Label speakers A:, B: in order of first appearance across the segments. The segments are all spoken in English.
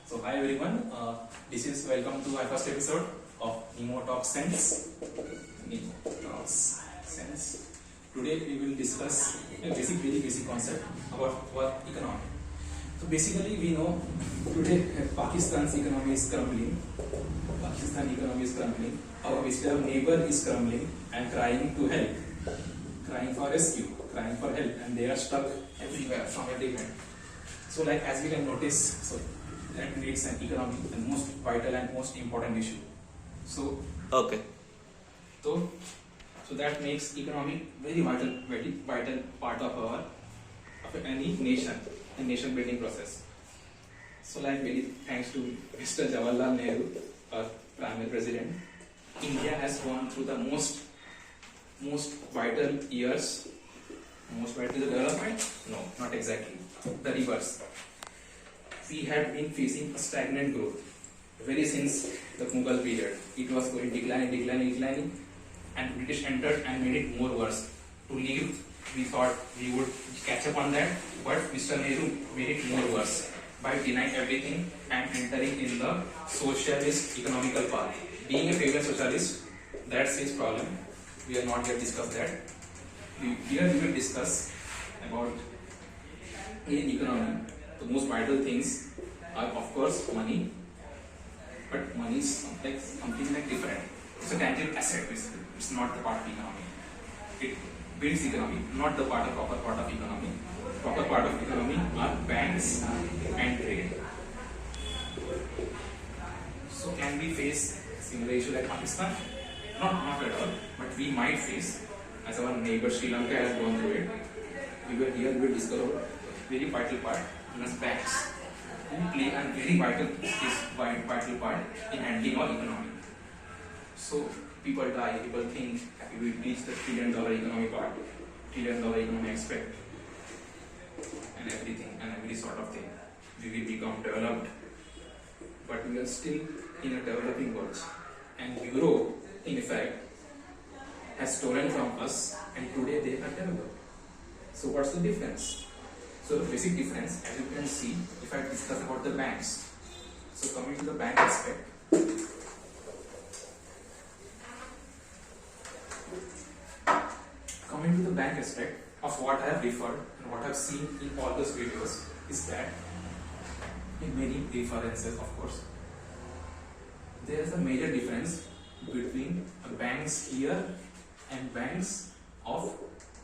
A: So hi everyone, this is welcome to our first episode of Nemo Talk Sense. Nemo Talks Sense. Today we will discuss a very basic concept about world economy. So basically we know today Pakistan's economy is crumbling. Pakistan economy is crumbling. Our basically neighbor is crumbling and crying to help, crying for rescue, crying for help, and they are stuck everywhere from every end. So like as we can notice, so that makes an economy the most vital and most important issue. So
B: Okay.
A: so that makes economy very vital part of any nation and nation building process. So like very thanks to Mr. Jawaharlal Nehru, our Prime President, India has gone through the most vital years. Most vital development? No, not exactly. The reverse. We had been facing a stagnant growth very since the Mughal period. It was going declining, and British entered and made it more worse. To leave, we thought we would catch up on that, but Mr. Nehru made it more worse by denying everything and entering in the socialist economical path. Being a failed socialist, that's his problem. We are not yet discussed that. Here we will discuss about in economy. The most vital things are of course money, but money is something like different. It's a tangible asset basically. It's not the part of economy. It builds economy, not the proper part of economy. Proper part of economy are banks and trade. So can we face similar issue like Pakistan? Not at all, but we might face, as our neighbor Sri Lanka has gone through it. We will discover a very vital part. Banks who play a very vital part in handling our economy. So people die, people think we will reach the $1 trillion economy part, $1 trillion economy aspect, and everything and every sort of thing. We will become developed, but we are still in a developing world. And Europe, in effect, has stolen from us, and today they are developed. So what's the difference? So the basic difference, as you can see, if I discuss about the banks. So coming to the bank aspect. Coming to the bank aspect of what I have referred and what I have seen in all those videos is that, in many references of course, there is a major difference between banks here and banks of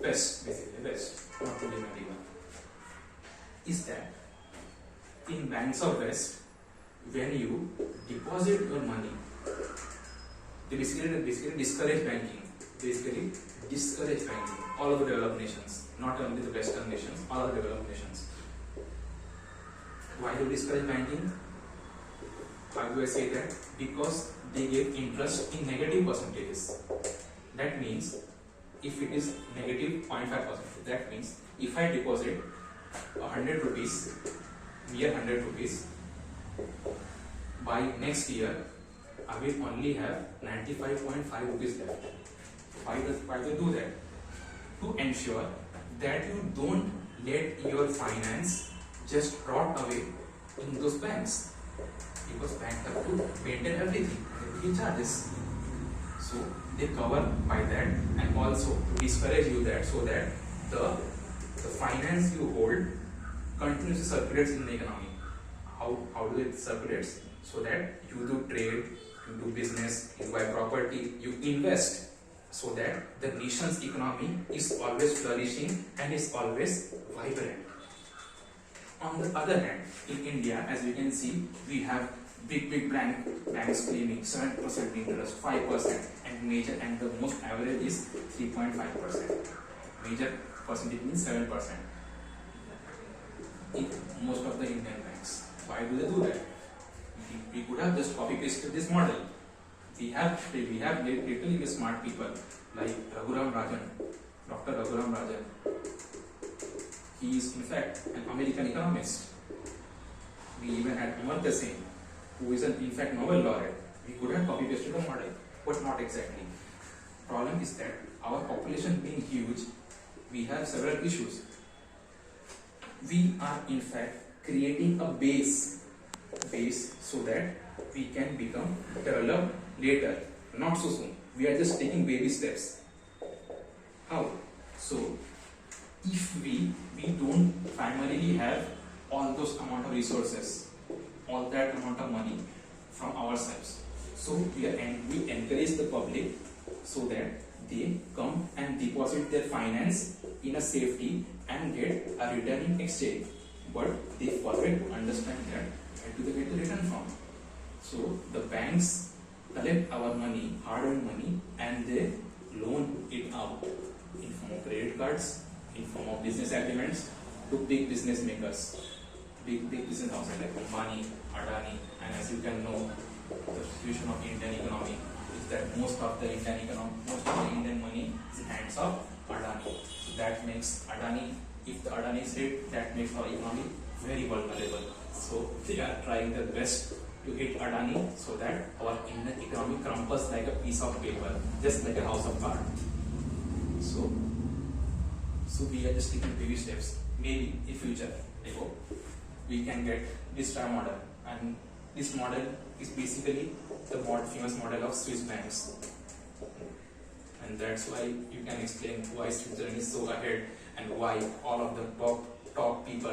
A: West, basically West, not to limit even. Is that in banks of West, when you deposit your money, they basically discourage banking. Basically discourage banking. All of the developed nations, not only the Western nations, all of the developed nations. Why do they discourage banking? Why do I say that? Because they give interest in negative percentages. That means if it is negative 0.5%, that means if I deposit 100 rupees, mere 100 rupees, by next year I will only have 95.5 rupees left. Why do do that? To ensure that you don't let your finance just rot away in those banks, because banks have to maintain everything, they pay charges. So they cover by that, and also to discourage you that, so that the finance you hold continuously circulates in the economy. How do it circulates? So that you do trade, you do business, you buy property, you invest, so that the nation's economy is always flourishing and is always vibrant. On the other hand, in India, as we can see, we have big banks claiming 7% interest, 5%, and the most average is 3.5%. Major percentage means 7% in most of the Indian banks. Why do they do that? We could have just copy pasted this model. We have literally smart people like Raghuram Rajan, Dr. Raghuram Rajan. He is in fact an American economist. We even had Amartya Sen, who is in fact Nobel laureate. We could have copy pasted the model, but not exactly. Problem is that our population being huge, we have several issues. We are in fact creating a base base so that we can become developed later, not so soon. We are just taking baby steps. How? So if we don't primarily have all those amount of resources, all that amount of money from ourselves, so we encourage the public so that they come and deposit their finance in a safety and get a return in exchange. But they forget to understand that where do they get the return from? So the banks collect our money, hard-earned money, and they loan it out in form of credit cards, in form of business agreements to big business makers, big business houses like Ambani, Adani, and as you can know, the situation of Indian economy is that most of the Indian money is in hands of Adani. So that makes Adani, if the Adani is hit, that makes our economy very vulnerable. So they are trying their best to hit Adani so that our Indian economy crumbles like a piece of paper, just like a house of cards. So we are just taking baby steps. Maybe in future, I hope, we can get this TRI model, and this model is basically the famous model of Swiss banks, and that's why you can explain why Switzerland is so ahead and why all of the top-notch people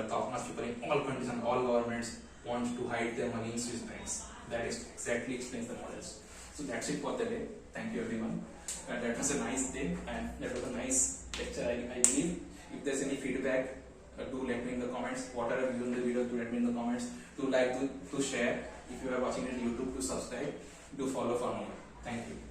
A: in all countries and all governments want to hide their money in Swiss banks. That exactly explains the models. So that's it for the day. Thank you everyone. That was a nice day and that was a nice lecture, I believe. If there's any feedback, do let me in the comments. Whatever you in the video, do let me in the comments. Do like, to share. If you are watching it on YouTube, to subscribe. Do follow for more. Thank you.